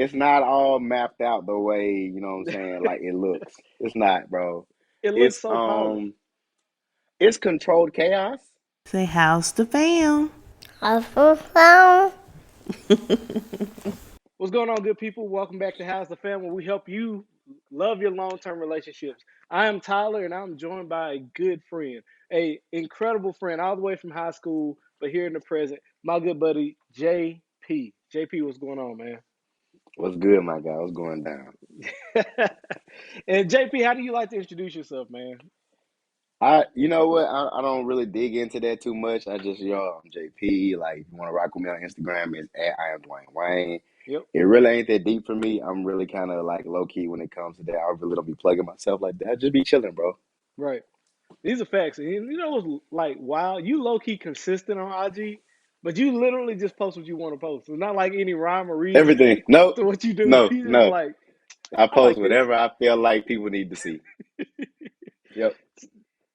it's not all mapped out the way, you know what I'm saying, like it looks. It's not, bro. It looks It's so polished. um it's controlled chaos. Say how's the fam? Microphone. What's going on, good people? Welcome back to How's the Family, where we help you love your long-term relationships. I am Tyler, and I'm joined by a good friend, a incredible friend, all the way from high school, but here in the present, my good buddy JP. JP, what's going on, man? What's good, my guy? What's going down? And JP, how do you like to introduce yourself, man? You know what? I don't really dig into that too much. I just, I'm JP. Like, if you want to rock with me on Instagram, it's at I am Dwayne Wayne. Yep, It really ain't that deep for me. I'm really kind of like low key when it comes to that. I really don't be plugging myself like that. I just be chilling, bro. right. These are facts. And you know what's like, wow, you low-key consistent on IG, but you literally just post what you want to post. It's not like any rhyme or reason Everything. No, to what you do. no, You just no. like, I I post like this. whatever I feel like people need to see. Yep.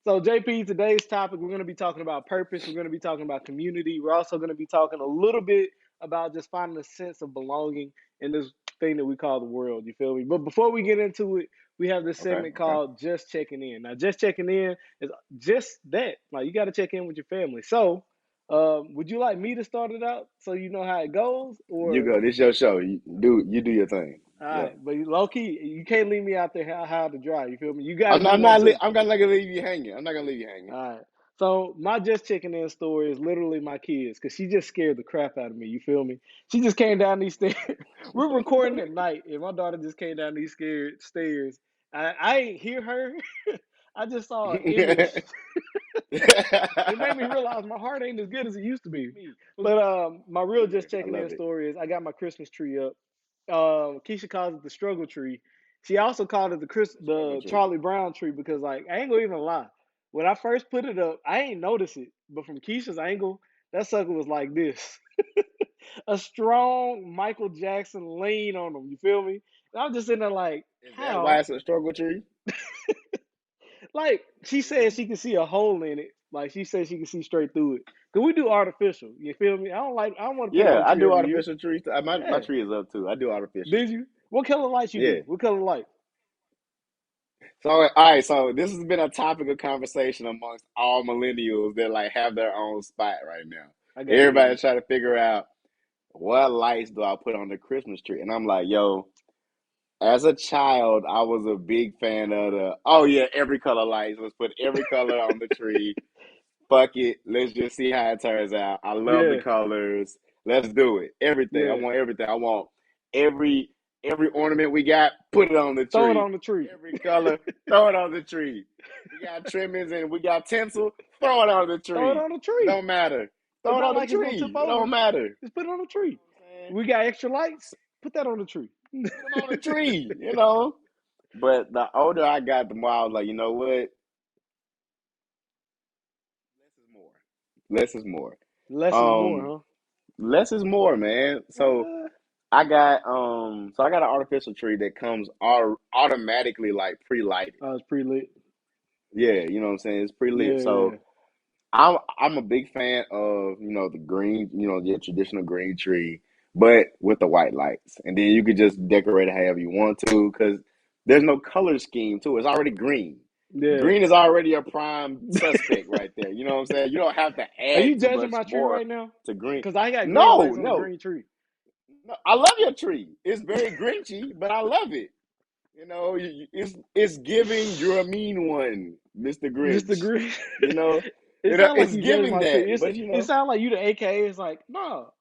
So, JP, today's topic, we're going to be talking about purpose. We're going to be talking about community. We're also going to be talking a little bit about just finding a sense of belonging in this thing that we call the world. You feel me? But before we get into it, we have this Okay. segment Okay. called Just Checking In. Now, just checking in is just that. Like, you got to check in with your family. So, would you like me to start it out so you know how it goes? You Or go. This your show. You do your thing. all Yeah. right, but low key, you can't leave me out there how to dry. You feel me? You got to do I'm one not. too. I'm not gonna leave you hanging. I'm not gonna leave you hanging. All right. So my just checking in story is literally my kids because she just scared the crap out of me. You feel me? She just came down these stairs. We're recording at night, and my daughter just came down these scared stairs. I ain't hear her. I just saw an image. It made me realize my heart ain't as good as it used to be. But my real just I checking in love it. story is I got my Christmas tree up. Keisha calls it the struggle tree. She also called it The struggle the tree. Charlie Brown tree because like I ain't gonna even lie. When I first put it up, I ain't notice it, but from Keisha's angle, that sucker was like this, a strong Michael Jackson lean on him. You feel me? And I'm just sitting there like, Is that why how? it's a struggle tree? Like she said, she can see a hole in it. Like she said, she can see straight through it. Cause we do artificial. You feel me? I don't like. I don't want to put up Yeah, a I tree do every year. artificial trees. My Yeah. tree is up too. I do artificial. Did you? What color lights you Yeah. do? What color light? So all right. So this has been a topic of conversation amongst all millennials that like have their own spot right now. I got to hear Everybody's this. trying to figure out what lights do I put on the Christmas tree, and I'm like, yo. As a child, I was a big fan of every color lights. Let's put every color on the tree. Fuck it. Let's just see how it turns out. I love the Yeah, colors. Let's do it. Everything. I yeah. want everything. I want every every ornament we got, put it on the Throw it tree. on the tree. Every color, throw it on the tree. We got trimmings and we got tinsel, throw it on the Throw it tree. on the It tree. don't matter. It's Throw it not on the like it's gonna tip tree. It don't over. matter. Just put it on the tree. You know We got extra lights. what Put that on the tree. put them on the tree. But the older I got, the more I was like, you know what? Less is more. Less is more. Less is Um, more, less is more, man. huh? So I got an artificial tree that comes automatically like pre-lighted. It's pretty lit. Yeah, you know what I'm saying? It's pre-lit. Yeah, yeah. So I'm a big fan of, the green, the traditional green tree, but with the white lights. And then you could just decorate it however you want to, because there's no color scheme to it. It's already green. Yeah. Green is already a prime suspect right there. You know what I'm saying? You don't have to Are you add too judging much my tree more right now? to green. Because I got green No, lights on a no, green tree. no. I love your tree. It's very grinchy, but I love it. It's giving you're a mean one, Mr. Mr. Grinch. Green. You know, It sounds like it's you judging giving my that, tree. but It sounds like you the AKA is like, no,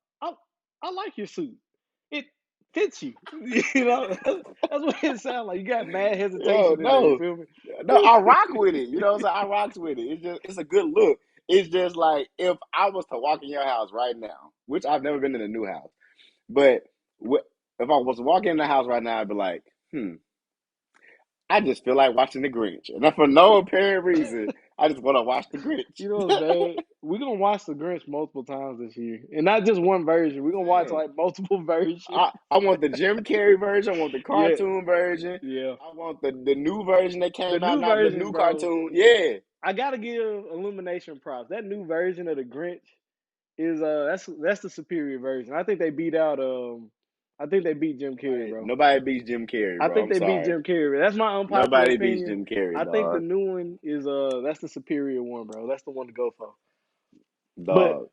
I like your suit. It fits you. You know, that's what it sounds like. You got mad yo, hesitation in there. You no, feel no, me? I rock with it. You know what I'm saying? I rocks with it. It's a good look. It's just like if I was to walk in your house right now, which I've never been in a new house, but if I was walking in the house right now, I'd be like, I just feel like watching the Grinch, and for no apparent reason, I just want to watch the Grinch. You know what's bad? We're gonna watch the Grinch multiple times this year, and not just one version. We're gonna watch Saying. like multiple versions. I want the Jim Carrey version. I want the Yeah, cartoon version. yeah. I want the new version that The came out, new not the version, new bro. cartoon. Yeah. I gotta give Illumination props. That new version of the Grinch is that's the superior version. I think they beat out I think they beat Jim Carrey, bro. Nobody beats Jim Carrey, I bro. think I'm they beat sorry. Jim Carrey. That's my unpopular Nobody beats opinion. Jim Carrey, I think the dog. new one is that's the superior one, bro. That's the one to go for. But Dog.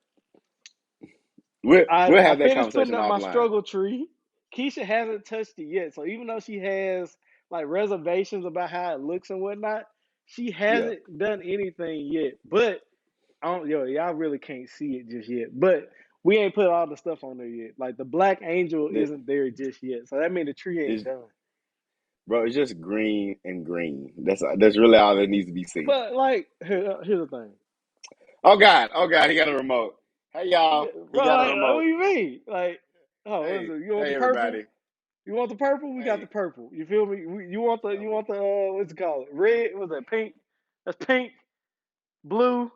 We'll I have that finished putting conversation up my offline. struggle tree. Keisha hasn't touched it yet. So even though she has like reservations about how it looks and whatnot, she Yeah. hasn't done anything yet. But y'all really can't see it just yet. But we ain't put all the stuff on there yet. Like the Black Angel It- isn't there just yet. So that means the tree ain't It's, done. bro, it's just green and green. That's really all that needs to be seen. But like here's the thing. Oh God, he got a remote. Hey Yeah, y'all, he bro, got a like, what do remote. you mean? Like, oh, what is Hey, it? You want the hey purple? everybody. You want the purple? We got the Hey, purple. You feel me? You want the what's it called? Red? What's that? Pink? That's pink. Blue?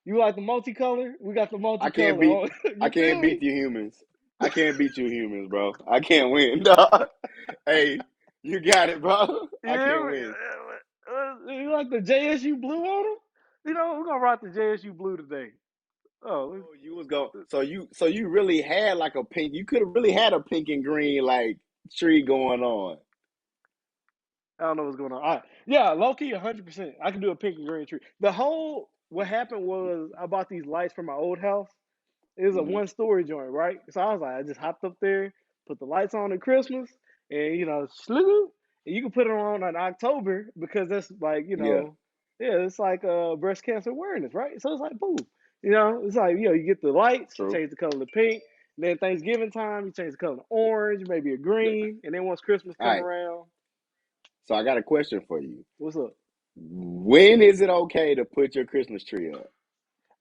You like the multicolor? We got the I can't multicolor. beat Oh, I you can't feel beat me? you humans. I can't beat you humans, bro. I can't win, dog. Hey, you got it, bro. I can't Yeah. win. You like the JSU blue on them? You know, we're gonna rock the JSU blue today. Oh, Oh, you was going so you really had like a pink. You could have really had a pink and green like tree going on. I don't know what's going on. All right. Yeah, low key, 100%. I can do a pink and green tree. What happened was I bought these lights from my old house. It was a Hmm. 1-story joint, right? So I was like, I just hopped up there, put the lights on at Christmas, and sloop. And you can put it on in October because that's like, Yeah, yeah, it's like breast cancer awareness, right? So it's like, boom. It's like, you get the lights, you true. change the color to pink. Then Thanksgiving time, you change the color to orange, maybe a green. And then once Christmas All come right. around, So I got a question for you. what's up? When is it okay to put your Christmas tree up?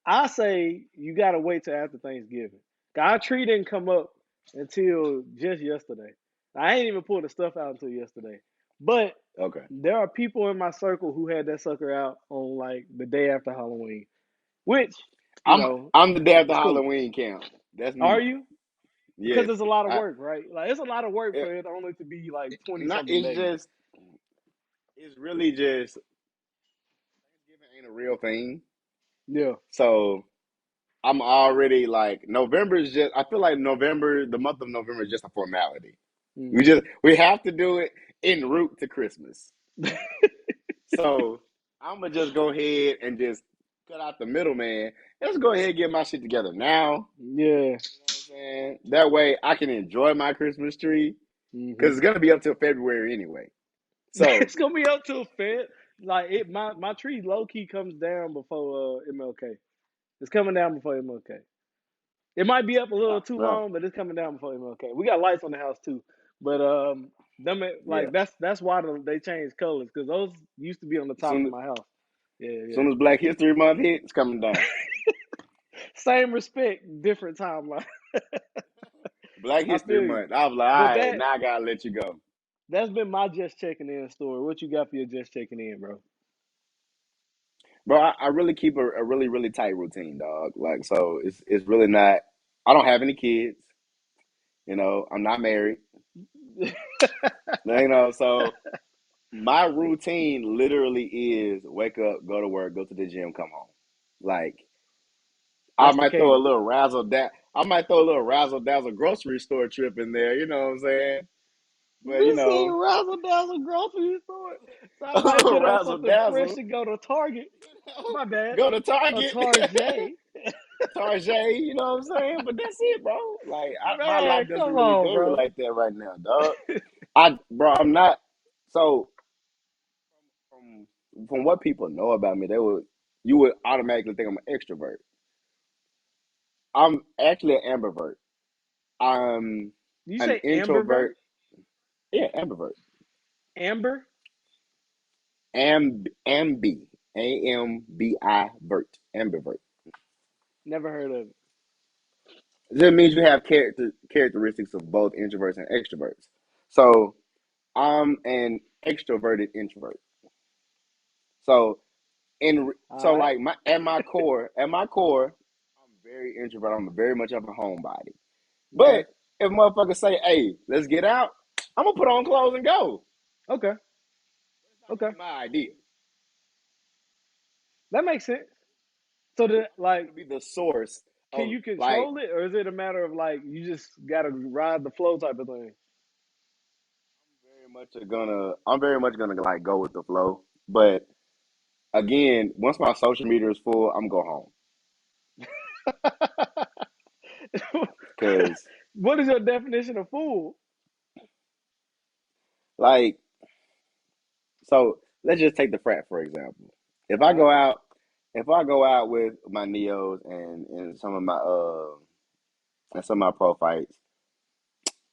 I say you gotta wait till after Thanksgiving. Our tree didn't come up until just yesterday. I ain't even pulled the stuff out until yesterday. But Okay. there are people in my circle who had that sucker out on like the day after Halloween, which I'm I'm the day after it's cool. Halloween camp. That's Are me. you? Because Yes. it's a lot of I work, right? Like it's a lot of work it, for it only to be like 20 not something negative. it's really just Thanksgiving ain't a real thing. Yeah. So I'm already like November is just I feel like November, the month of November is just a formality. Hmm. We have to do it en route to Christmas. So I'm gonna just go ahead and just cut out the middleman. Let's go ahead and get my shit together now. Yeah. You know what I'm saying? That way I can enjoy my Christmas tree Hmm. because it's gonna be up till February anyway. So It's gonna be up till Fed. Like my tree low key comes down before MLK. It's coming down before MLK. It might be up a little too no, long, but it's coming down before MLK. We got lights on the house too, but yeah. like that's why they changed colors because those used to be on the top of Soon my house. Yeah, yeah. soon as Black History Month hits, it's coming down. Same respect, different timeline. Black I History feel you, Month. I was like, all but right, now I gotta let you go. that's been my just checking in story. What you got for your just checking in, bro? Bro, I really keep a really, really tight routine, dog. Like so it's really not I don't have any kids, I'm not married. So my routine literally is wake up, go to work, go to the gym, come home. Like I That's the might throw a cadence. little razzle that I might throw a little razzle dazzle grocery store trip in there, you know what I'm saying? But This ain't razzle dazzle grocery store. So I a might little put on razzle something fresh dazzle, and go to Target. My bad. go to A Target, Target. Target, you know what I'm saying? But that's it, bro. Like my Man, life doesn't come really on, vary bro. like that right now, dog. I'm not. So from what people know about me, you would automatically think I'm an extrovert. I'm actually an ambivert. I'm You an say ambivert? introvert. Yeah, ambivert. Amber? Ambi. AMBI vert. Ambivert. Never heard of it. That means you have characteristics of both introverts and extroverts. So I'm an extroverted introvert. So All right. like at my core, I'm very introvert. I'm very much of a homebody. Okay. But if motherfuckers say, "Hey, let's get out," I'm gonna put on clothes and go. Okay. It's not Okay. really my idea. That makes sense. So I'm the not like gonna be the source can Oh, you like control it, or is it a matter of like you just gotta ride the flow type of thing? I'm very much gonna like go with the flow. But again, once my social media is full, I'm go home because What is your definition of fool? like so. Let's just take the frat for example. If I All right. go out, if I go out with my neos and some of my pro fights,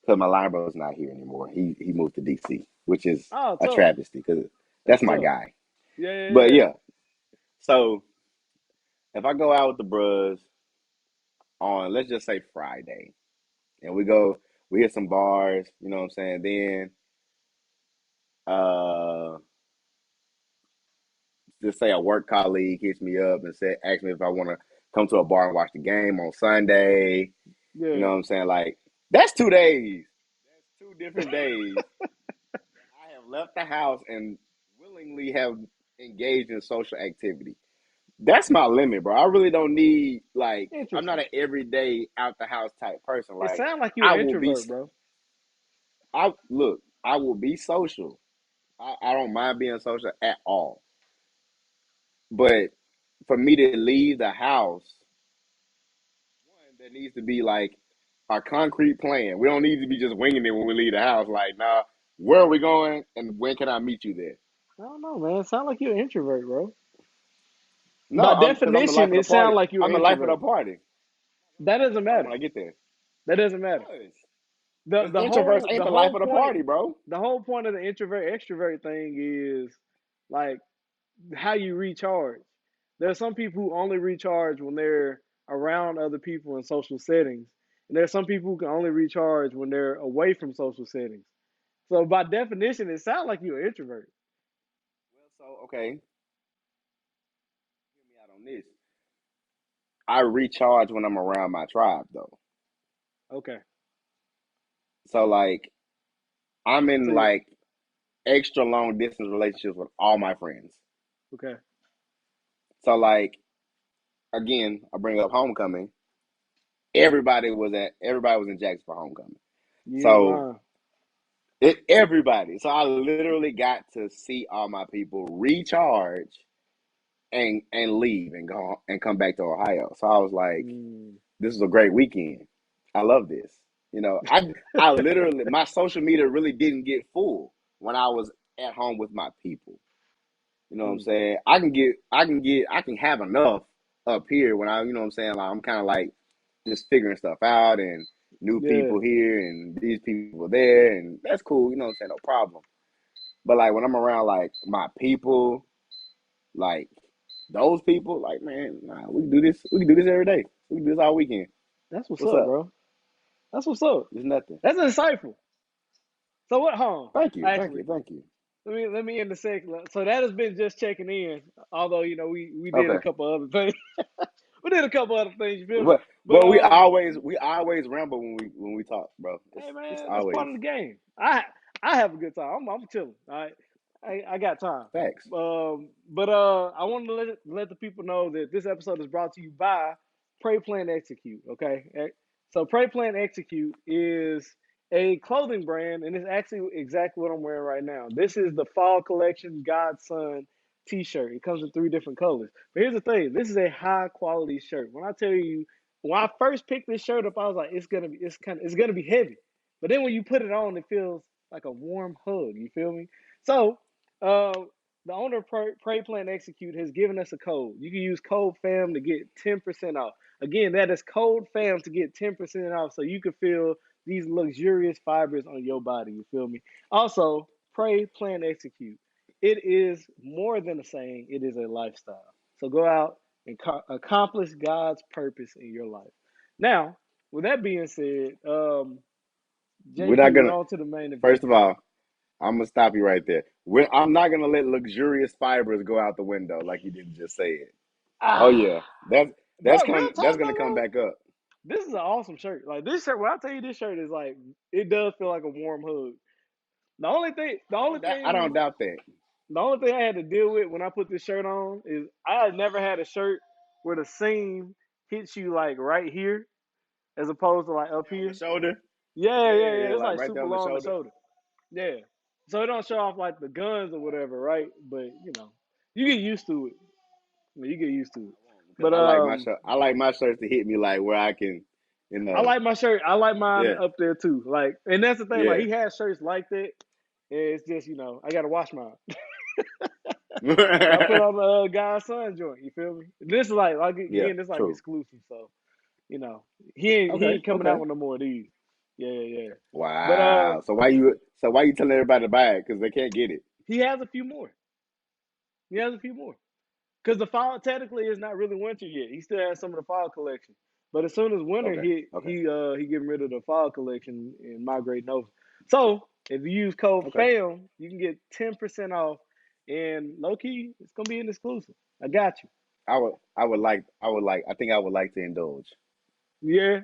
because my line bro's not here anymore. He moved to DC, which is Oh, a tough. travesty because That's that's my tough. guy. Yeah, yeah, But yeah. yeah, so if I go out with the bros on let's just say Friday, and we hit some bars, you know what I'm saying? Then uh just say a work colleague hits me up and ask me if I want to come to a bar and watch the game on Sunday. You know Yeah. what I'm saying? Like that's 2 days. That's 2 different days. I have left the house and willingly have engaged in social activity. That's my limit, bro. I really don't need like I'm not Interesting. an everyday out the house type person. It Like sounds like you're I an will be introvert, bro. I look, I will be social. I don't mind being social at all. But for me to leave the house, one, there needs to be like a concrete plan. We don't need to be just winging it when we leave the house. Like, nah, where are we going and when can I meet you there? I don't know, man. It sounds like you're an introvert, bro. No, By I'm because I'm the life definition, of the it party. sounds like you're I'm an the life of the introvert. party. That doesn't When matter. I get there. That doesn't matter. Because The introverts whole ain't the the life whole of the point party, bro. the whole point of the introvert extrovert thing is like how you recharge. There are some people who only recharge when they're around other people in social settings, and there are some people who can only recharge when they're away from social settings. So by definition, it sounds like you're an introvert. Well, so okay, hear me out on this. I recharge when I'm around my tribe though. Okay. So like I'm in So you like extra long distance relationships with all my friends. okay. So like again, I bring up homecoming. Everybody was in Jackson for homecoming. You ain't So lying. everybody. So I literally got to see all my people recharge and leave and go and come back to Ohio. So I was like, Mm. this is a great weekend. I love this. You know, I literally my social media really didn't get full when I was at home with my people. You know what I'm Mm. saying? I can have enough up here when you know what I'm saying? Like I'm kind of like just figuring stuff out and new Yeah, people here and these people there and that's cool, you know what I'm saying? No problem. But like when I'm around like my people, like those people, like man, nah, we can do this. We can do this every day. We can do this all weekend. that's what's What's up, up? bro. That's what's up. It's nothing. That's insightful. So what? Home Thank you, thank actually. you, thank you. Let me end the segment. So that has been just checking in. Although we did a Okay, couple other things. We did a couple other things. You feel me? but But we always ramble when we talk, bro. hey It's man, that's part always of the game. I have a good time. I'm chilling. All right, I got time. facts. But I wanted to let the people know that this episode is brought to you by Pray Plan Execute. Okay, so Pray Plan Execute is a clothing brand, and it's actually exactly what I'm wearing right now. This is the Fall Collection Godson T-shirt. It comes in 3 different colors. But here's the thing: this is a high quality shirt. When I tell you, when I first picked this shirt up, I was like, it's gonna be heavy. But then when you put it on, it feels like a warm hug. You feel me? So, uh, the owner of Pray Plan Execute has given us a code. You can use code FAM to get 10% off. Again, that is code FAM to get 10% off so you can feel these luxurious fibers on your body. You feel me? Also, Pray Plan Execute. It is more than a saying, it is a lifestyle. So go out and accomplish God's purpose in your life. Now, with that being said, We're not JP, we're gonna. on to the main event. First of all, I'm gonna stop you right there. I'm not gonna let luxurious fibers go out the window like you didn't just say it. Oh Ah, yeah, that's bro, real that's talk gonna though, come bro. back up. This is an awesome shirt. Like this shirt, when I tell you this shirt is like, it does feel like a warm hug. The only thing, the only I thing, don't doubt that. the only thing I had to deal with when I put this shirt on is I had never had a shirt where the seam hits you like right here as opposed to like up On the here. shoulder. Yeah, yeah, yeah. Yeah, It's like like right there super on the low on the shoulder. shoulder. Yeah. So it don't show off like the guns or whatever, right? But you get used to it. You get used to it. Because But I like my shirt. I like my shirts to hit me like where I can, you I know. like my shirt. I like mine Yeah, up there too. Like, and that's the thing. Like, yeah. he has shirts like that. And it's just I gotta wash mine. I put on the guy's son joint. You feel me? This is like Yeah, again, this like true. exclusive. So you know, he Okay, ain't coming okay. out with no more of these. Yeah, yeah, yeah. But Wow. So why you telling everybody to buy it? Because they can't get it. he has a few more. He has a few more. Because the fall technically is not really winter yet. He still has some of the fall collection. But as soon as winter Okay, hit, okay, he getting rid of the fall collection and migrating over. So if you use code okay. FAM, you can get 10% off. And low key, it's gonna be an exclusive. I got you. I think I would like to indulge. Yeah.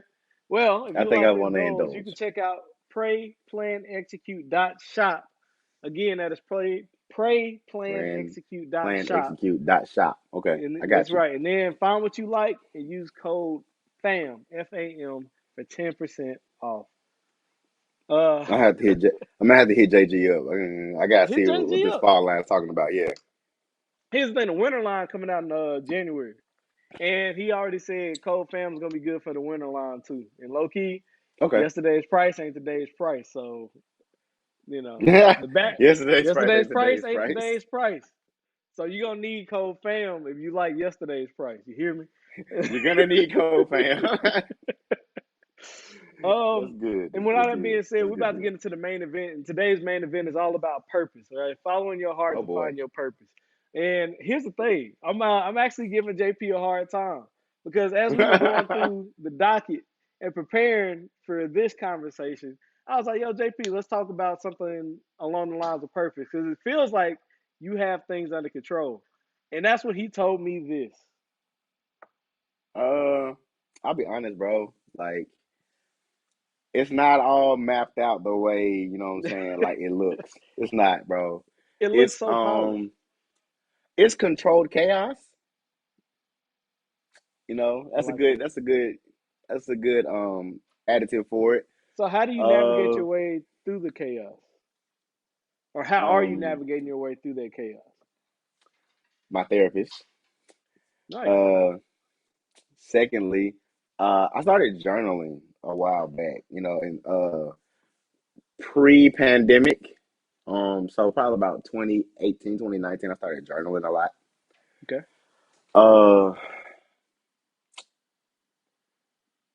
Well, if I you think like I to want to indulge, you indulge. can check out PrayPlanExecute.shop. Again, that is Plan, PrayPlanExecute.shop. execute.shop. Okay, And I that's got you. right. And then find what you like and use code FAM, FAM, for 10% off. Uh, I have to hit. I'm gonna have to hit JG up. I gotta hit see what JG this up. fall line is talking about. Yeah. Here's the thing: the winter line coming out in January, and he already said code FAM is gonna be good for the winter line too. And low key, Okay. yesterday's price ain't today's price, so the back Yesterday's price yesterday's ain't price today's ain't price. today's price. So you're gonna need code FAM if you like yesterday's price. You hear me? You're gonna need code, fam. That's Um, good. and That's with all good. that Good. being said, That's we're good. about to Good. get into the main event. And today's main event is all about purpose, all right? Following your heart Oh to boy. find your purpose. And here's the thing: I'm actually giving JP a hard time because as we were going through the docket and preparing for this conversation, I was like, "Yo, JP, let's talk about something along the lines of purpose," because it feels like you have things under control. And that's what he told me this. uh, I'll be honest, bro. Like, it's not all mapped out the way what I'm saying. Like it looks. It's not, bro. It looks It's so polished. um, it's controlled chaos. I That's a like good. that. That's a good additive for it. So how do you navigate Uh, your way through the chaos? Or how are you um, navigating your way through that chaos? my therapist. Nice. Uh, Secondly, I started journaling a while back. In pre-pandemic. So probably about 2018, 2019, I started journaling a lot. Okay. Uh,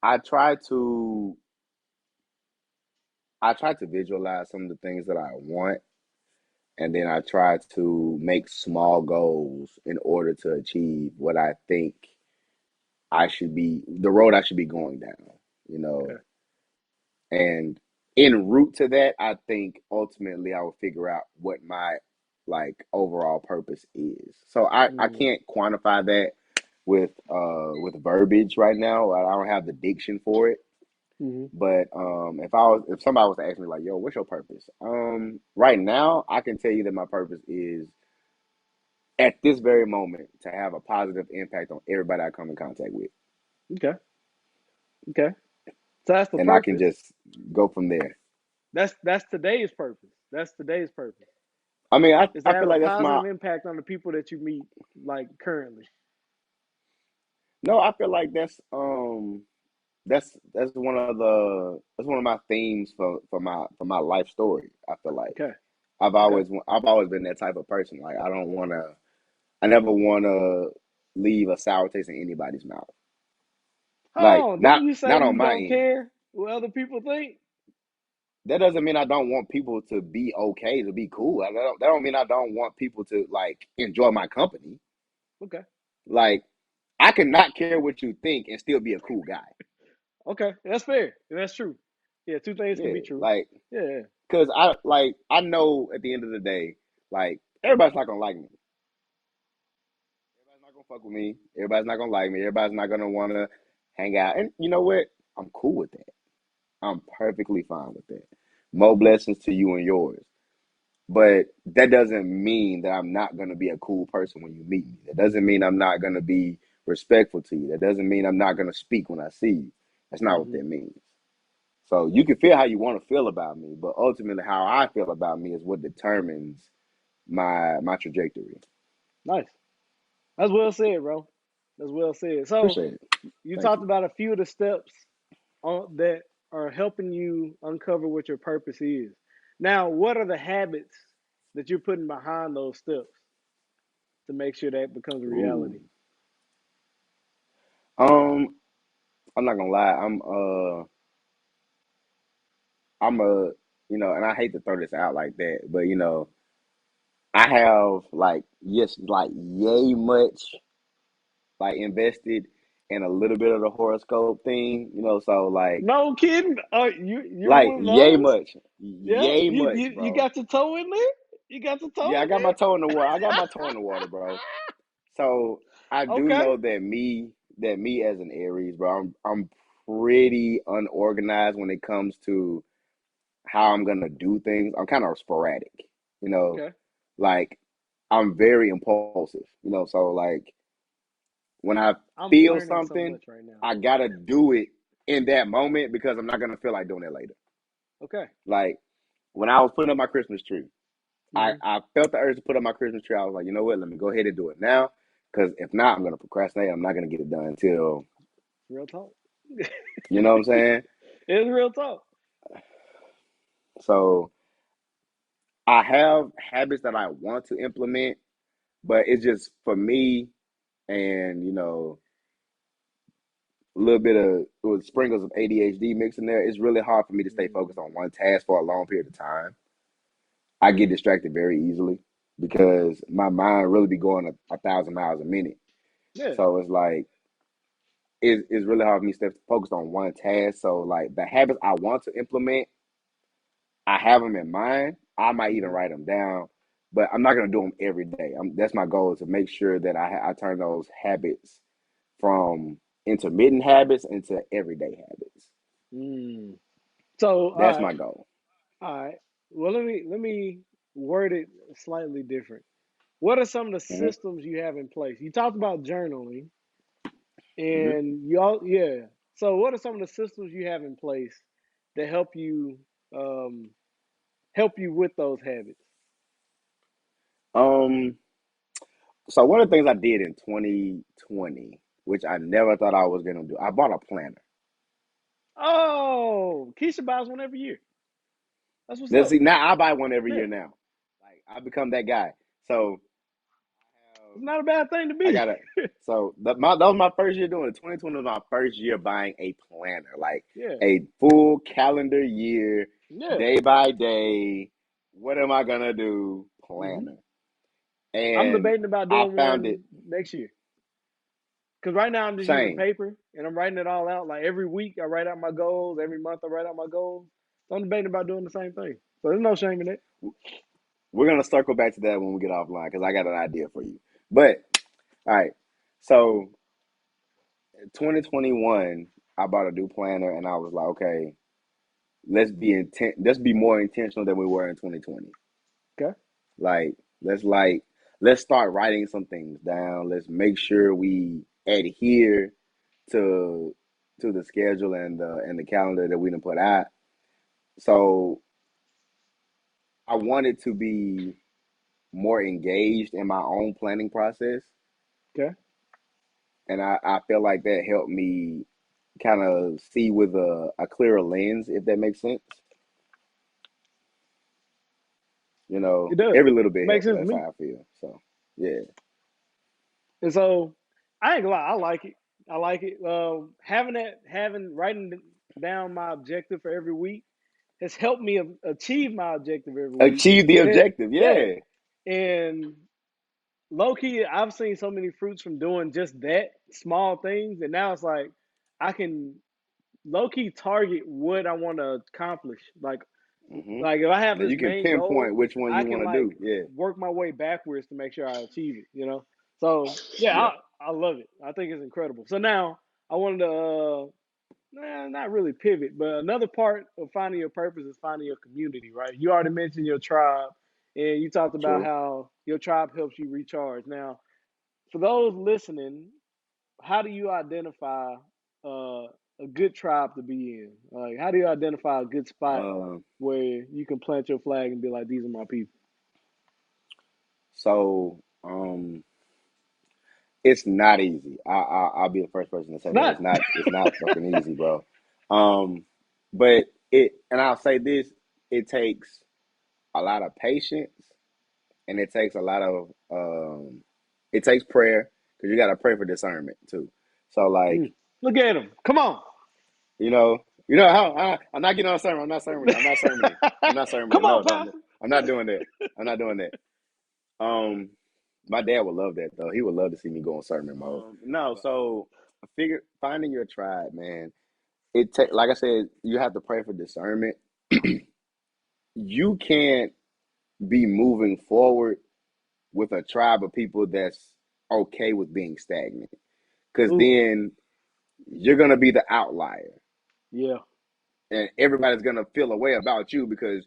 I try to I try to visualize some of the things that I want, and then I try to make small goals in order to achieve what I think the road I should be going down. You know, Okay. and en route to that, I think ultimately I will figure out what my like overall purpose is. So I Mm, can't quantify that with verbiage right now. I don't have the diction for it. hmm But if somebody was to ask me like, "Yo, what's your purpose?" Right now I can tell you that my purpose is at this very moment to have a positive impact on everybody I come in contact with, Okay. Okay. So that's the and I can purpose. just go from there. That's today's purpose. That's today's purpose. I mean, Is to I have feel a like that's my positive impact on the people that you meet, like currently. no. I feel like that's one of my themes for my life story. I feel like Okay. I've Okay. always I've always been that type of person. Like I never want to leave a sour taste in anybody's mouth. Like Hold on. Didn't you say not on you my don't end. care what other people think? That doesn't mean I don't want people to be okay, to be cool. That don't mean I don't want people to like enjoy my company. Okay. Like I can not care what you think and still be a cool guy. Okay. That's fair. That's true. Yeah, two things can Yeah, be true. like Yeah. because I know at the end of the day, like everybody's not gonna like me. Everybody's not gonna fuck with me. Everybody's not gonna like me. Everybody's not gonna want to hang out. And you know what? I'm cool with that. I'm perfectly fine with that. More blessings to you and yours. But that doesn't mean that I'm not gonna be a cool person when you meet me. That doesn't mean I'm not gonna be respectful to you. That doesn't mean I'm not gonna speak when I see you. That's not what Mm-hmm. that means. So you can feel how you want to feel about me, but ultimately how I feel about me is what determines my trajectory. Nice. That's well said, bro. That's well said. So Appreciate it. you Thank talked you. about a few of the steps that are helping you uncover what your purpose is. Now, what are the habits that you're putting behind those steps to make sure that becomes a Ooh. reality? Um, I'm not gonna lie. I'm a, and I hate to throw this out like that, but I have like yes, like yay much like invested in a little bit of the horoscope thing, so No kidding. You're like one of yay those? much, Yeah. yay much, You bro. got your toe in there? You got your toe Yeah, I in got my toe in the there? water. I got my toe in the water, bro. So I do Okay. know that me as an Aries, bro, I'm pretty unorganized when it comes to how I'm gonna do things. I'm kind of sporadic, you know, Okay. like I'm very impulsive, so like when I I'm feel learning so something, much right now. I gotta do it in that moment because I'm not gonna feel like doing it later. Okay. Like when I was putting up my Christmas tree, I, Hmm. I felt the urge to put up my Christmas tree. I was like, you know what? Let me go ahead and do it now. Because if not, I'm going to procrastinate. I'm not going to get it done until, Real talk. you know what I'm saying? It's real talk. So I have habits that I want to implement, but it's just for me and, a little bit of with sprinkles of ADHD mixed in there. It's really hard for me to stay Mm. focused on one task for a long period of time. I get distracted very easily because my mind really be going a thousand miles a minute. Yeah. So it's like, it's really hard for me to stay focused on one task. So like the habits I want to implement, I have them in mind. I might even Hmm. write them down, but I'm not gonna do them every day. That's my goal is to make sure that I turn those habits from intermittent habits into everyday habits. Mm. So, all That's right. my goal. All right. Well, let me word it slightly different. What are some of the Hmm. systems you have in place? You talked about journaling, Hmm. and you all, yeah. So, what are some of the systems you have in place that um, help you with those habits? Um. So one of the things I did in 2020, which I never thought I was gonna do, I bought a planner. Oh, Keisha buys one every year. That's what's Now up. see, now I buy one every Yeah, year now. Like I become that guy. So it's not a bad thing to I be. got it. So that was my first year doing it. 2020 was my first year buying a planner, like Yeah, a full calendar year, yeah. day by day. What am I gonna do? Hmm. Planner. I'm And debating about I doing found it one next year. Because right now I'm just using same. paper and I'm writing it all out. Like every week I write out my goals. Every month I write out my goals. So I'm debating about doing the same thing. So there's no shame in it. We're gonna circle back to that when we get offline because I got an idea for you. But all right, so 2021, I bought a new planner and I was like, okay, let's be more intentional than we were in 2020. Okay. Like let's start writing some things down. Let's make sure we adhere to the schedule and the calendar that we done put out. So I wanted to be more engaged in my own planning process, Okay. and I feel like that helped me kind of see with a clearer lens, if that makes sense. It does. Every little bit Makes helps. sense to That's me. how I feel. So yeah. And so I ain't gonna lie, I like it. I like it. Having writing down my objective for every week has helped me achieve my objective every week. Achieve the And objective. yeah, Yeah. and low key, I've seen so many fruits from doing just that small things, and now it's like I can low key target what I want to accomplish. Hmm. Like if I have Now this you can main goal, pinpoint which one I you can want to like do. Yeah. work my way backwards to make sure I achieve it. You know, so yeah, Yeah. I love it. I think it's incredible. So now I wanted to. Not really pivot, but another part of finding your purpose is finding your community, right? You already mentioned your tribe, and you talked about True. how your tribe helps you recharge. Now, for those listening, how do you identify a good tribe to be in? Like, how do you identify a good spot Um, where you can plant your flag and be like, these are my people? so it's not easy. I'll be the first person to say It's that not. it's not fucking easy, bro. Um, but and I'll say this, it takes a lot of patience and it takes a lot of it takes prayer because you got to pray for discernment too. So like, Look at him. Come on. you know, how I'm not getting on sermon. I'm not sermoning. I'm not sermoning. I'm not sermoning. Come on, No. Pastor. I'm not doing that. I'm not doing that. Um, my dad would love that though. He would love to see me go on sermon mode. No, so figure finding your tribe, man. It take like I said, you have to pray for discernment. You can't be moving forward with a tribe of people that's okay with being stagnant, because Ooh, then you're gonna be the outlier, yeah. and everybody's gonna feel a way about you because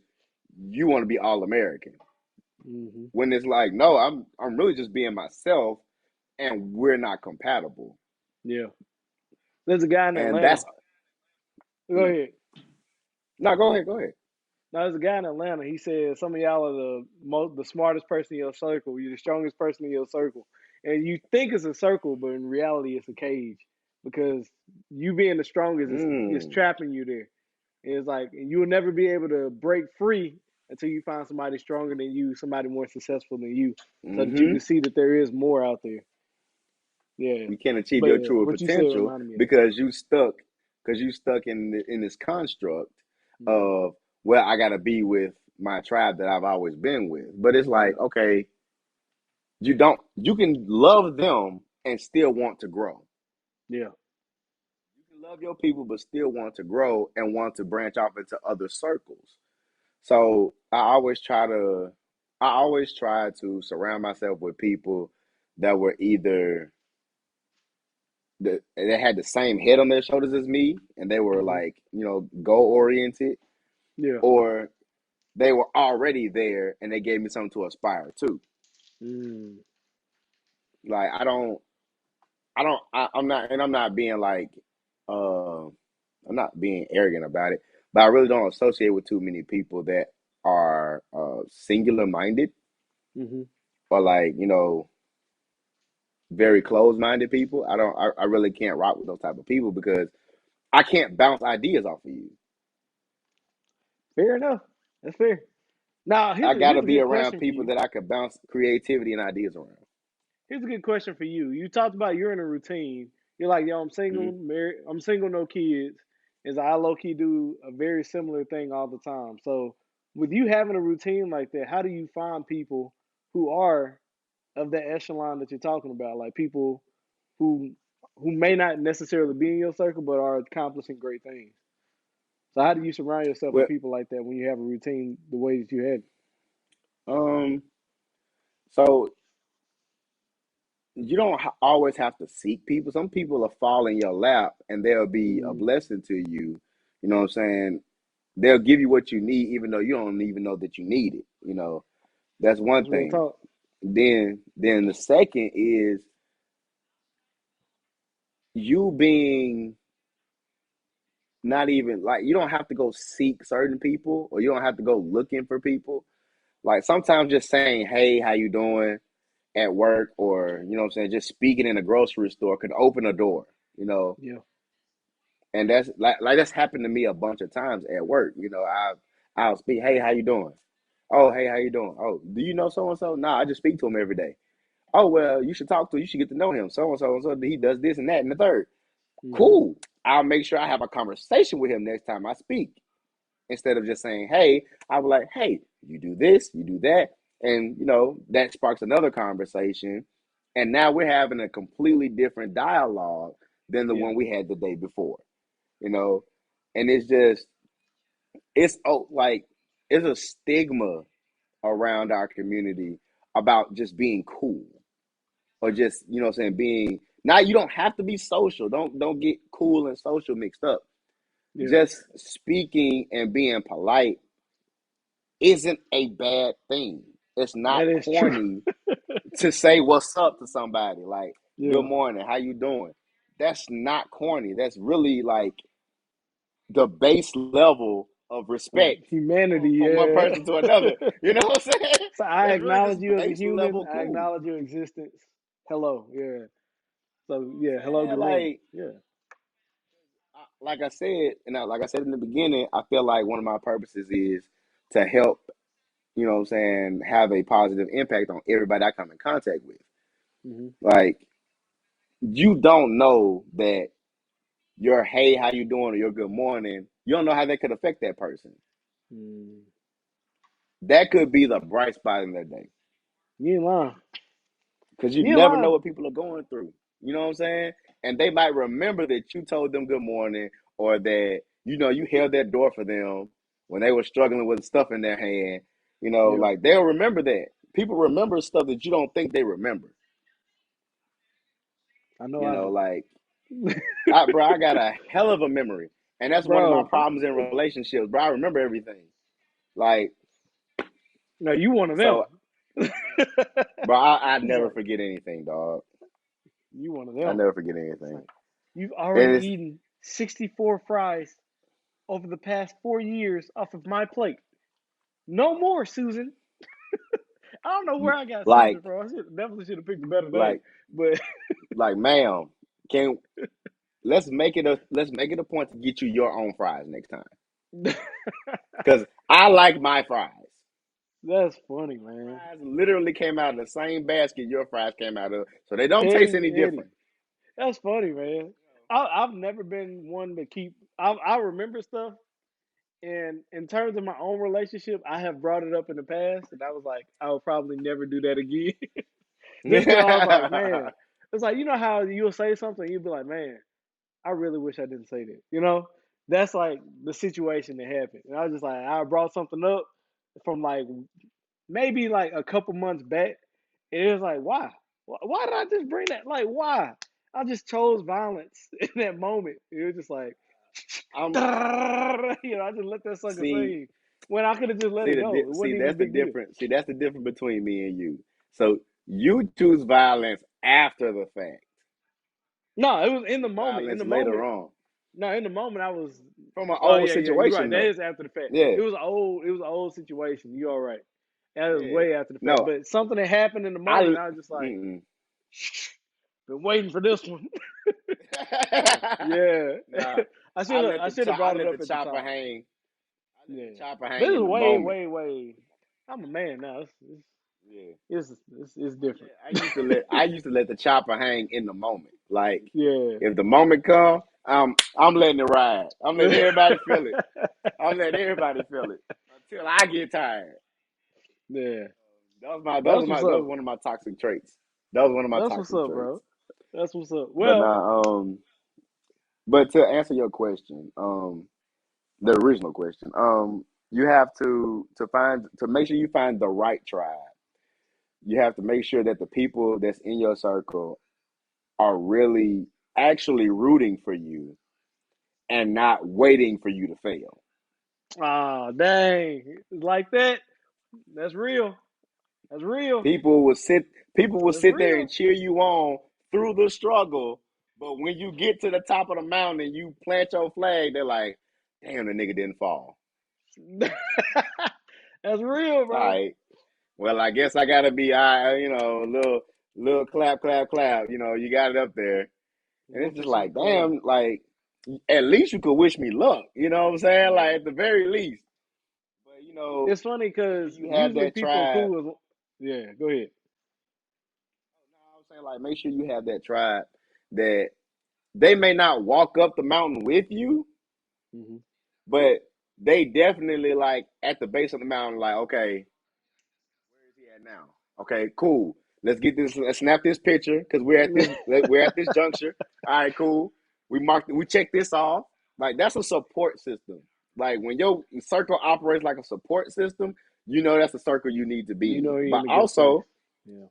you want to be all American. Hmm. When it's like, no, I'm really just being myself, and we're not compatible. Yeah. There's a guy in And Atlanta. that's Go ahead. no, go ahead, go ahead. Now, there's a guy in Atlanta. He said some of y'all are the smartest person in your circle. You're the strongest person in your circle, and you think it's a circle, but in reality, it's a cage because you being the strongest is Mm, trapping you there. And it's like you will never be able to break free until you find somebody stronger than you, somebody more successful than you, so that you mm-hmm. can see that there is more out there. Yeah, You can't achieve but your yeah, true what you said potential reminded me of that. because you stuck in this construct Hmm. of, well, I got to be with my tribe that I've always been with. But it's Yeah, like, okay, you can love them and still want to grow. yeah, You can love your people but still want to grow and want to branch off into other circles. So I always try to surround myself with people that were either they had the same head on their shoulders as me and they were hmm, like, goal oriented, yeah. or they were already there and they gave me something to aspire to. Mm. Like I'm not being like uh I'm not being arrogant about it, but I really don't associate with too many people that are singular minded Hmm. or like, very closed minded people. I really can't rock with those type of people because I can't bounce ideas off of you. Fair enough. That's fair. Now, I gotta here's a be good around question for people you. that I could bounce creativity and ideas around. Here's a good question for you. You talked about you're in a routine. You're like, yo, I'm single, Mm-hmm. married. I'm single, no kids. Is I low key do a very similar thing all the time. So, with you having a routine like that, how do you find people who are of that echelon that you're talking about? Like people who may not necessarily be in your circle, but are accomplishing great things. So, how do you surround yourself with Well, people like that when you have a routine the way that you had? um, so you don't always have to seek people. Some people will fall in your lap and they'll be a Mm-hmm. blessing to you. You know what I'm saying? They'll give you what you need, even though you don't even know that you need it. That's one That's real thing. talk. Then the second is you being not even like you don't have to go seek certain people or you don't have to go looking for people. Like sometimes just saying, "Hey, how you doing?" at work, or what I'm saying, just speaking in a grocery store could open a door. You know, Yeah. and that's like that's happened to me a bunch of times at work. I'll speak, "Hey, how you doing?" "Oh, hey, how you doing?" "Oh, do you know so and so?" "Nah, I just speak to him every day." "Oh, well, you should talk to him. You should get to know him. So and so, he does this and that and the third." Mm-hmm. Cool. I'll make sure I have a conversation with him next time I speak. Instead of just saying, "Hey," I was like, "Hey, you do this, you do that." And, that sparks another conversation. And now we're having a completely different dialogue than the Yeah. one we had the day before, you know? And it's just, it's like, it's a stigma around our community about just being cool or just, what I'm saying, being, now you don't have to be social. Don't get cool and social mixed up. Yeah. Just speaking and being polite isn't a bad thing. It's not That is true. corny to say what's up to somebody. Like, "Good Yeah. morning, how you doing?" that's not corny. That's really like the base level of Of respect humanity, from one yeah. person to another. You know what I'm saying? So I That's really acknowledge just you as a base human. level I cool. acknowledge your existence. Hello, yeah. You So know yeah, what I'm hello, saying? good morning. Like, Yeah. like I said, like I said in the beginning, I feel like one of my purposes is to help, you know what I'm saying, have a positive impact on everybody I come in contact with. Hmm. Like, you don't know that your hey, how you doing, or your good morning, you don't know how that could affect that person. Mm. That could be the bright spot in their day. You ain't lying. Because you You ain't never know lying. what people are going through. You know what I'm saying? And they might remember that you told them good morning, or that, you held that door for them when they were struggling with stuff in their hand. Yeah, Like, they'll remember that. People remember stuff that you don't think they remember. I know I do. Like, bro, I got a hell of a memory. And that's one of my Bro, problems in relationships, bro. I remember everything. Like, no, you one of them. so, bro, I He's never like, forget anything, dog. you one of I them. never forget It's anything. like, you've already And it's eaten 64 fries over the past 4 years off of my plate. No more, Susan. I don't know where I got like, Susan from. Definitely should have picked a better name. like, But ma'am, can let's make it a point to get you your own fries next time. Because I like my fries. that's funny, man. Fries literally came out of the same basket your fries came out of, so they don't taste Petty any Eddie. different. That's funny, man. I've never been one to keep. I remember stuff, and in terms of my own relationship, I have brought it up in the past, and I was like, I will probably never do that again. Just because I was like, man, it's like, you know how you'll say something, you'll be like, man, I really wish I didn't say that. That's like the situation that happened. And I was just like, I brought something up from like maybe like a couple months back. And it was like, why? Why did I just bring that? Like, why? I just chose violence in that moment. It was just like, I'm I just let that sucker see sing. When I could have just let it go. It wasn't even a that's the big deal. difference. See, that's the difference between me and you. So you choose violence after the fact. No, it was in the Choose moment. In violence the later moment, on no, in the moment I was. from an Oh old yeah, yeah, you're right. situation That though. is after the fact. Yeah, It was an old situation. You're all right. That was yeah. way after the fact. No, But something that happened in the moment, I. I was just like, Mm-mm. been waiting for this one. Like, yeah. Nah, I should have I brought it let the up at the chopper time. hang. I let the Yeah. chopper This hang is in the way, moment. way, way. I'm a man now. Yeah, It's different. I used to let the chopper hang in the moment. Like, Yeah. if the moment come, I'm letting it ride. I'm letting everybody feel it. I'm letting everybody feel it until I get tired. Yeah. Those That's are what's those are up. one of my toxic traits. That was one of my That's what's toxic up, traits. bro. That's what's up. But Well, now, but to answer your question, the original question, you have to make sure you find the right tribe. You have to make sure that the people that's in your circle are really actually rooting for you and not waiting for you to fail. dang. Like that. That's real. That's real. People will sit That's there real. and cheer you on through the struggle, but when you get to the top of the mountain and you plant your flag, they're like, "Damn, the nigga didn't fall." That's real, All bro. right. Well, I guess I gotta be, a little clap, clap, clap. You got it up there, and Whoop it's the just shit like, accordingly. damn, like at least you could wish me luck. You know what I'm saying? Yeah. Like at the very least. But It's funny make sure because you have usually that people are tribe. cool with. Yeah, go ahead. No, I'm saying like make sure you have that tribe that they may not walk up the mountain with you, Hmm. but they definitely like at the base of the mountain, like, okay, where is he at now? Okay, cool. Let's get this. Let's snap this picture because we're at this juncture. All right, cool. We check this off. Like that's a support system. Like when your circle operates like a support system, that's the circle you need to be You in. know you're But in a good place. Yeah.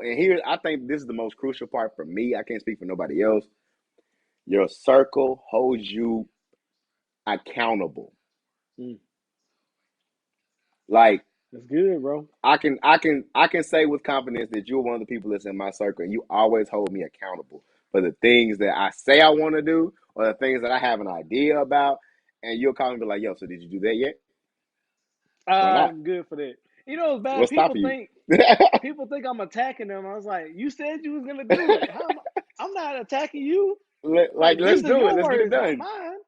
and here I think this is the most crucial part for me. I can't speak for nobody else. Your circle holds you accountable. Mm, Like that's good, bro. I can say with confidence that you're one of the people that's in my circle and you always hold me accountable for the things that I say I want to do or the things that I have an idea about. And you'll call me and be like, yo, so did you do that yet? Why not? I'm good for that. You know, it's bad. What's stopping you? People think I'm attacking them. I was like, you said you was gonna do it. I'm not attacking you. Like, Let's these are do it. your Let's get it words, not done. mine.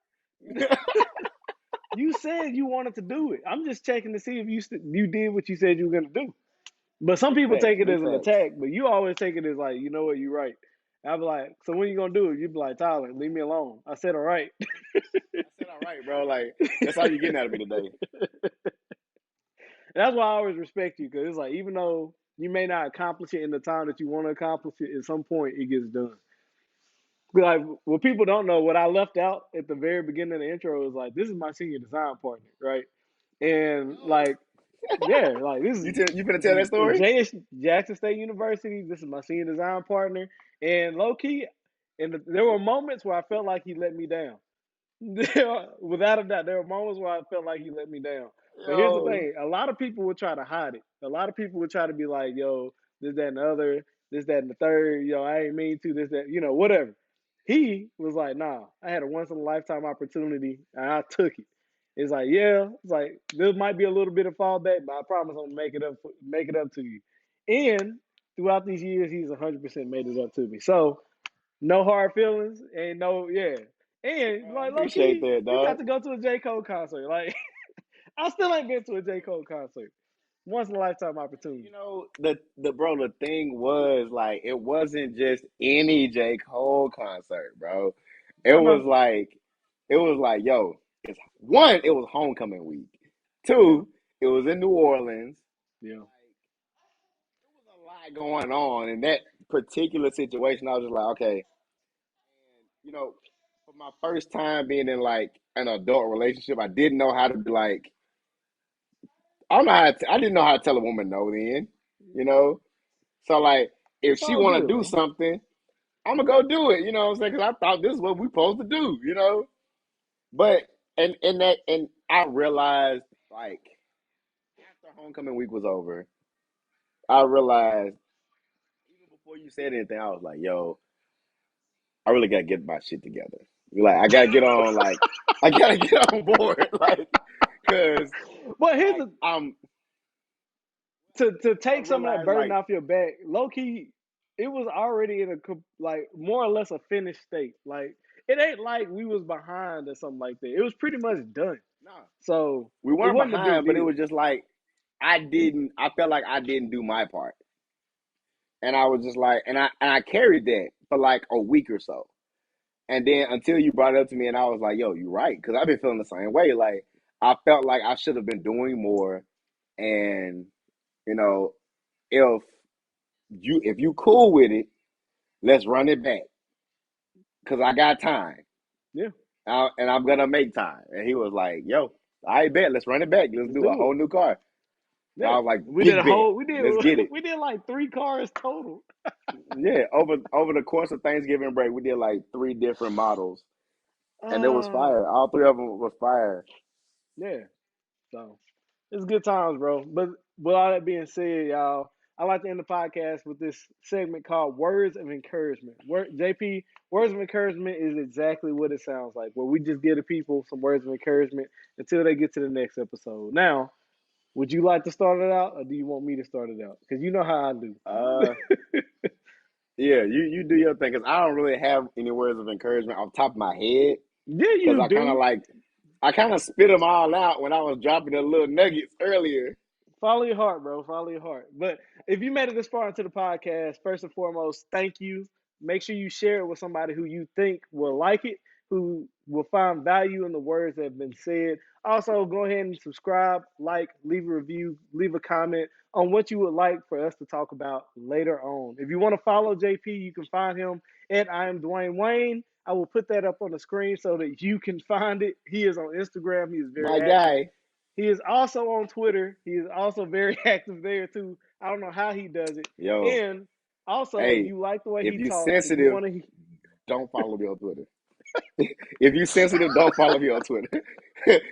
You said you wanted to do it. I'm just checking to see if you did what you said you were gonna do. But some Big people facts, take it big as an facts. attack. But you always take it as like, you know what, you're right. And I'll be like, so when you gonna do it? You'd be like, Tyler, leave me alone. I said, all right. I said, all right, bro. Like, that's all you're getting out of me today. That's why I always respect you, because it's like, even though you may not accomplish it in the time that you want to accomplish it, at some point it gets done. Like, what people don't know, what I left out at the very beginning of the intro is like, this is my senior design partner, right? And like, yeah, like this You finna tell that is story? Jackson State University. This is my senior design partner, and low key, and there were moments where I felt like he let me down. Without a doubt, there were moments where I felt like he let me down. But here's the Yo, thing: a lot of people would try to hide it. A lot of people would try to be like, "Yo, this, that, and the other, this, that, and the third. Yo, I ain't mean to this, that, whatever." He was like, "Nah, I had a once in a lifetime opportunity, and I took it." It's like, yeah, it's like there might be a little bit of fallback, but I promise I'm gonna make it up to you. And throughout these years, he's 100% made it up to me. So no hard feelings, and no, yeah. And I like low appreciate key, that, you got dog. to go to a J. Cole concert. Like I still ain't been to a J. Cole concert. Once in a lifetime opportunity. The thing was like it wasn't just any J. Cole concert, bro. It I was know. like yo, it was homecoming week. Yeah. Two, it was in New Orleans. Yeah. There was a lot going on in that particular situation. I was just like, okay, and for my first time being in like an adult relationship, I didn't know how to be like I didn't know how to tell a woman no then, you know. So like, if It's she all want to good, do bro. something, I'm gonna go do it. You know what I'm saying? Because I thought this is what we supposed to do. But and I realized like after homecoming week was over, I realized even before you said anything, I was like, yo, I really gotta get my shit together. Like I gotta get on. Like I gotta get on board. Like because But here's like the I'm. to I take some of that realized burden like off your back, low key, it was already in like more or less a finished state. Like it ain't like we was behind or something like that. It was pretty much done. nah, So we it weren't wasn't a big behind, but it deal. was just like I felt like I didn't do my part. And I was just like and I carried that for like a week or so. And then until you brought it up to me and I was like, yo, you're right. Cause I've been feeling the same way. Like I felt like I should have been doing more. And, you know, if if you cool with it, let's run it back. Cause I got time. Yeah, And I'm gonna make time. And he was like, yo, I bet, let's run it back. Let's let's do a do it. whole new car. And I Yeah, was like, we did big a bet. whole. Let's get it. We did like 3 cars total. Yeah, over the course of Thanksgiving break, we did like 3 different models, and it was Uh, fire. All three of them was fire. yeah. So it's good times, bro. But with all that being said, y'all, I like to end the podcast with this segment called Words of Encouragement. JP, words of encouragement is exactly what it sounds like, where we just give the people some words of encouragement until they get to the next episode. Now, would you like to start it out, or do you want me to start it out? Because you know how I do. Uh, yeah, you do your thing because I don't really have any words of encouragement off the top of my head Yeah, because you do. I kind of spit them all out when I was dropping the little nuggets earlier. Follow your heart, bro. Follow your heart. But if you made it this far into the podcast, first and foremost, thank you. Make sure you share it with somebody who you think will like it, who will find value in the words that have been said. Also, go ahead and subscribe, like, leave a review, leave a comment on what you would like for us to talk about later on. If you want to follow JP, you can find him at I am Dwayne Wayne. I will put that up on the screen so that you can find it. He is on Instagram. He is very My active. guy, He is also on Twitter. He is also very active there too. I don't know how he does it. yo, And also, if hey, you like the way if he you talks, if you sensitive, want to, don't follow me on Twitter. If you sensitive, don't follow me on Twitter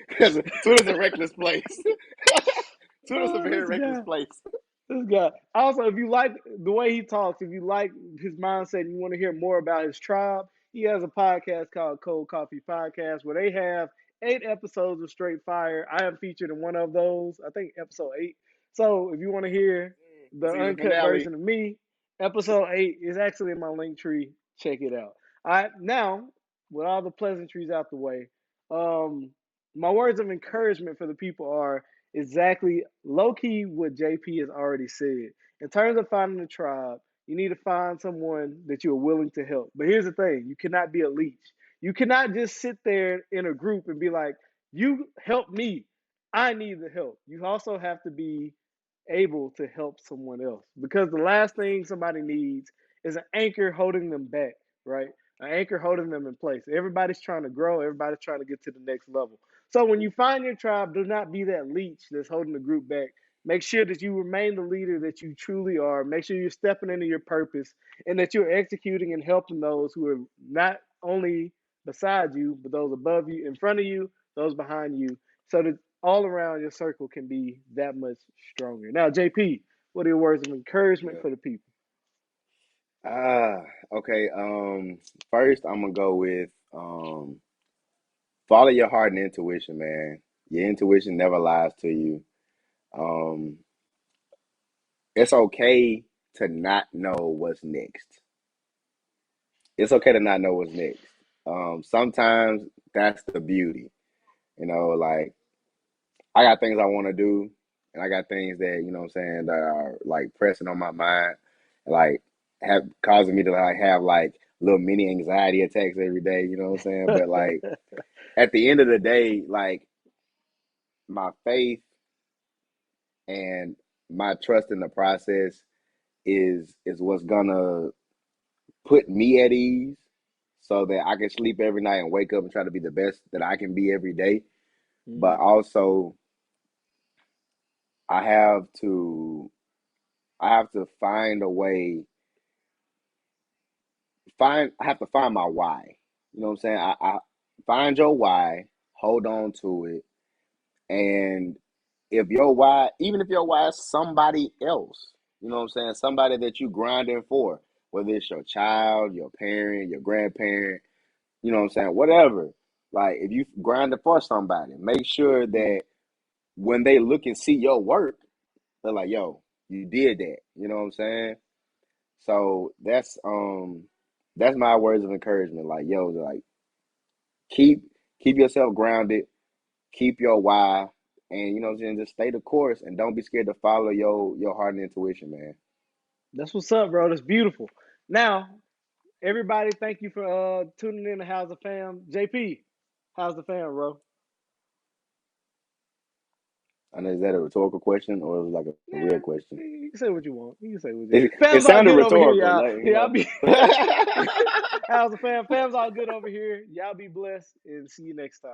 because Twitter's a reckless place. Twitter's a oh, very this reckless guy. place. This guy. Also, if you like the way he talks, if you like his mindset and you want to hear more about his tribe, he has a podcast called Cold Coffee Podcast where they have 8 episodes of straight fire. I am featured in one of those, I think episode 8. So if you want to hear the Season uncut finale. version of me, episode 8 is actually in my link tree. Check it out. All right, now with all the pleasantries out the way, um, my words of encouragement for the people are exactly low key what JP has already said. In terms of finding a tribe, you need to find someone that you're willing to help. But here's the thing, you cannot be a leech. You cannot just sit there in a group and be like, you help me. I need the help. You also have to be able to help someone else because the last thing somebody needs is an anchor holding them back, right? An anchor holding them in place. Everybody's trying to grow, everybody's trying to get to the next level. So when you find your tribe, do not be that leech that's holding the group back. Make sure that you remain the leader that you truly are. Make sure you're stepping into your purpose and that you're executing and helping those who are not only beside you, but those above you, in front of you, those behind you, so that all around your circle can be that much stronger. Now, JP, what are your words of encouragement Yeah. for the people? Okay. First I'm gonna go with follow your heart and intuition, man. Your intuition never lies to you. Um, it's okay to not know what's next. It's okay to not know what's next. Sometimes that's the beauty. Like I got things I want to do, and I got things that what I'm saying that are like pressing on my mind, like have causing me to like have like little mini anxiety attacks every day. You know what I'm saying? But like at the end of the day, like my faith and my trust in the process is what's gonna put me at ease so that I can sleep every night and wake up and try to be the best that I can be every day. But Mm, also I have to I have to find a way I have to find my why. You know what I'm saying? I find your why, hold on to it, and if your why, even if your why is somebody else, you know what I'm saying? Somebody that you grinding for, whether it's your child, your parent, your grandparent, you know what I'm saying? Whatever. Like if you grinding for somebody, make sure that when they look and see your work, they're like, yo, you did that. You know what I'm saying? So that's my words of encouragement. Like, yo, like keep keep yourself grounded, keep your why, and you know what I'm saying, just stay the course and don't be scared to follow your heart and intuition, man. that's what's up, bro. That's beautiful. Now, everybody, thank you for tuning in to How's the Fam. JP, how's the fam, bro? I know, is that a rhetorical question or is it like a Yeah, real question? you can say what you want. You can say what you want. It Fam's all sounded good over here, rhetorical, y'all. like Yeah, I'll be. How's the fam? Fam's all good over here. Y'all be blessed and see you next time.